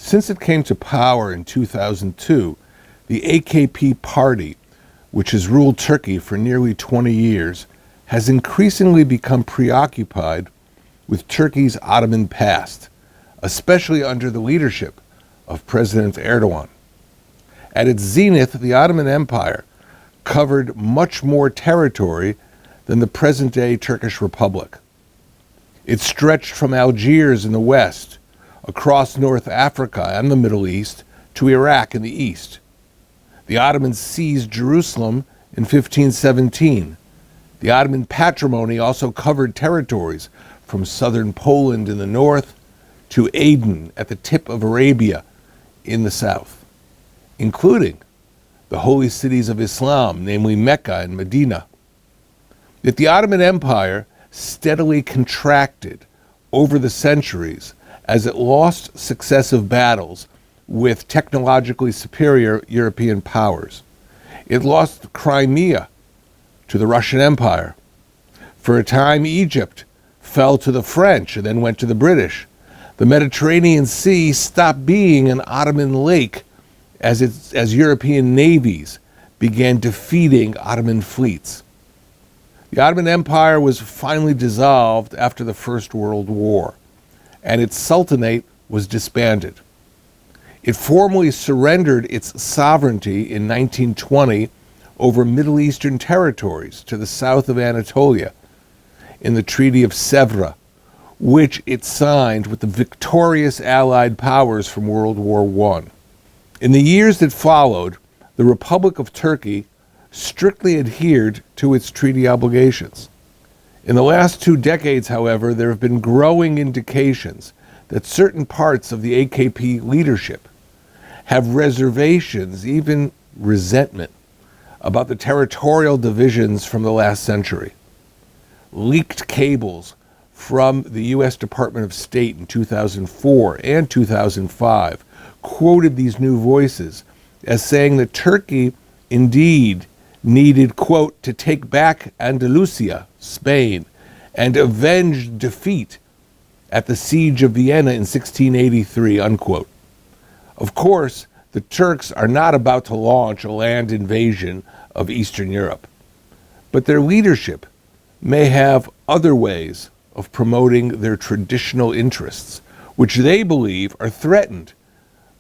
Since it came to power in 2002, the AKP Party, which has ruled Turkey for nearly 20 years, has increasingly become preoccupied with Turkey's Ottoman past, especially under the leadership of President Erdogan. At its zenith, the Ottoman Empire covered much more territory than the present-day Turkish Republic. It stretched from Algiers in the west, across North Africa and the Middle East, to Iraq in the east. The Ottomans seized Jerusalem in 1517. The Ottoman patrimony also covered territories from southern Poland in the north to Aden at the tip of Arabia in the south, including the holy cities of Islam, namely Mecca and Medina. Yet the Ottoman Empire steadily contracted over the centuries as it lost successive battles with technologically superior European powers. It lost Crimea to the Russian Empire. For a time, Egypt fell to the French and then went to the British. The Mediterranean Sea stopped being an Ottoman lake as European navies began defeating Ottoman fleets. The Ottoman Empire was finally dissolved after the First World War, and its sultanate was disbanded. It formally surrendered its sovereignty in 1920 over Middle Eastern territories to the south of Anatolia in the Treaty of Sevres, which it signed with the victorious Allied powers from World War I. In the years that followed, the Republic of Turkey strictly adhered to its treaty obligations. In the last 2 decades, however, there have been growing indications that certain parts of the AKP leadership have reservations, even resentment, about the territorial divisions from the last century. Leaked cables from the U.S. Department of State in 2004 and 2005 quoted these new voices as saying that Turkey indeed needed, quote, to take back Andalusia, Spain, and avenge defeat at the siege of Vienna in 1683, unquote. Of course, the Turks are not about to launch a land invasion of Eastern Europe, but their leadership may have other ways of promoting their traditional interests, which they believe are threatened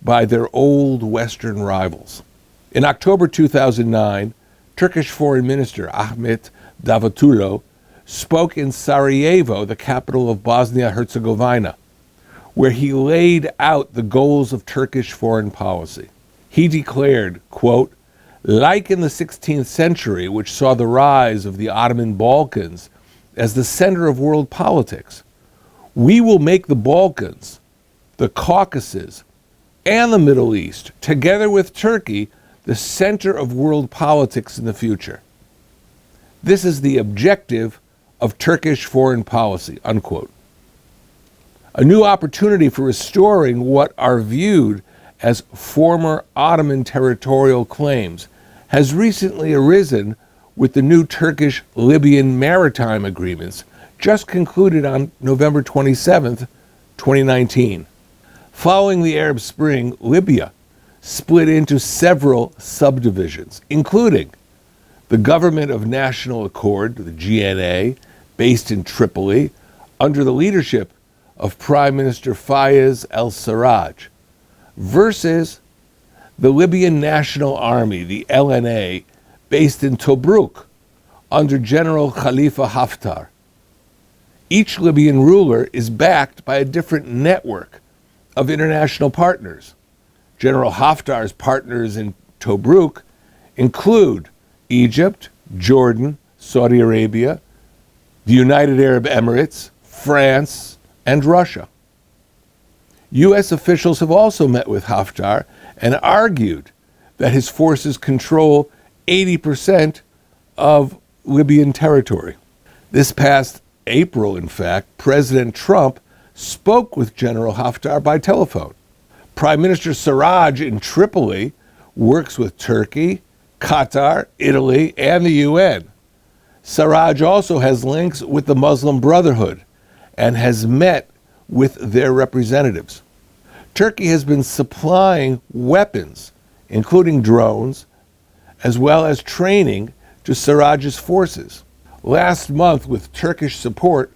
by their old Western rivals. In October 2009, Turkish Foreign Minister Ahmet Davutoglu spoke in Sarajevo, the capital of Bosnia-Herzegovina, where he laid out the goals of Turkish foreign policy. He declared, quote, like in the 16th century, which saw the rise of the Ottoman Balkans as the center of world politics, we will make the Balkans, the Caucasus, and the Middle East, together with Turkey, the center of world politics in the future. This is the objective of Turkish foreign policy, unquote. A new opportunity for restoring what are viewed as former Ottoman territorial claims has recently arisen with the new Turkish-Libyan maritime agreements just concluded on November 27, 2019. Following the Arab Spring, Libya split into several subdivisions, including the Government of National Accord, the GNA, based in Tripoli, under the leadership of Prime Minister Fayez al-Sarraj, versus the Libyan National Army, the LNA, based in Tobruk, under General Khalifa Haftar. Each Libyan ruler is backed by a different network of international partners. General Haftar's partners in Tobruk include Egypt, Jordan, Saudi Arabia, the United Arab Emirates, France, and Russia. U.S. officials have also met with Haftar and argued that his forces control 80% of Libyan territory. This past April, in fact, President Trump spoke with General Haftar by telephone. Prime Minister Sarraj in Tripoli works with Turkey, Qatar, Italy, and the UN. Sarraj also has links with the Muslim Brotherhood and has met with their representatives. Turkey has been supplying weapons, including drones, as well as training to Sarraj's forces. Last month, with Turkish support,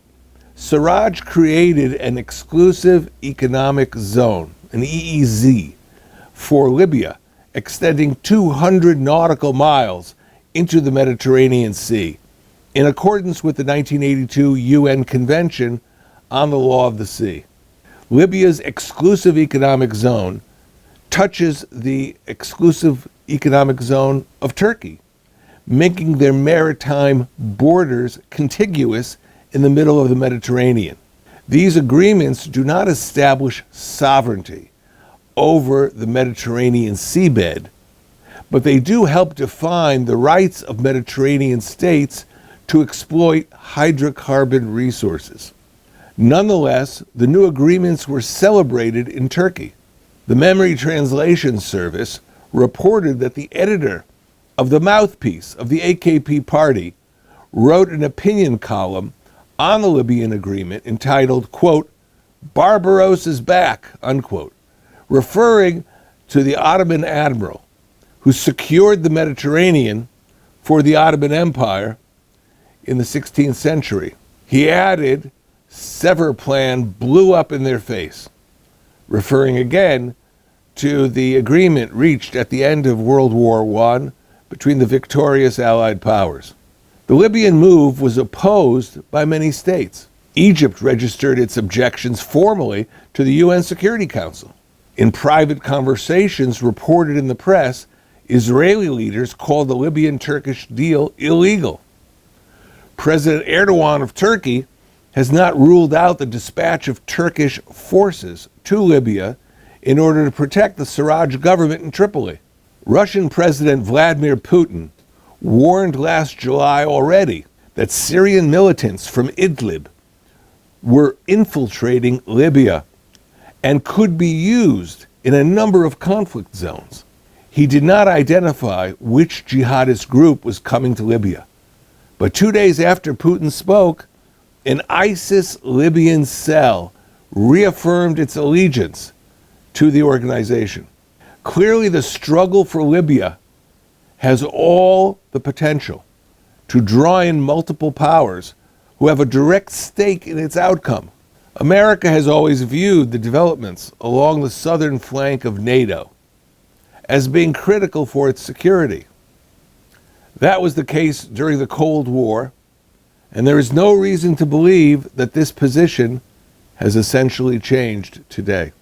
Sarraj created an exclusive economic zone, an EEZ, for Libya, extending 200 nautical miles into the Mediterranean Sea, in accordance with the 1982 UN Convention on the Law of the Sea. Libya's exclusive economic zone touches the exclusive economic zone of Turkey, making their maritime borders contiguous in the middle of the Mediterranean. These agreements do not establish sovereignty over the Mediterranean seabed, but they do help define the rights of Mediterranean states to exploit hydrocarbon resources. Nonetheless, the new agreements were celebrated in Turkey. The Memory Translation Service reported that the editor of the mouthpiece of the AKP Party wrote an opinion column on the Libyan agreement entitled, quote, "Barbaros is back," unquote, referring to the Ottoman admiral who secured the Mediterranean for the Ottoman Empire in the 16th century. He added, "Sevres plan blew up in their face," referring again to the agreement reached at the end of World War I between the victorious Allied powers. The Libyan move was opposed by many states. Egypt registered its objections formally to the UN Security Council. In private conversations reported in the press, Israeli leaders called the Libyan-Turkish deal illegal. President Erdogan of Turkey has not ruled out the dispatch of Turkish forces to Libya in order to protect the Sarraj government in Tripoli. Russian President Vladimir Putin warned last July already that Syrian militants from Idlib were infiltrating Libya and could be used in a number of conflict zones. He did not identify which jihadist group was coming to Libya. But 2 days after Putin spoke, an ISIS Libyan cell reaffirmed its allegiance to the organization. Clearly, the struggle for Libya has all the potential to draw in multiple powers who have a direct stake in its outcome. America has always viewed the developments along the southern flank of NATO as being critical for its security. That was the case during the Cold War, and there is no reason to believe that this position has essentially changed today.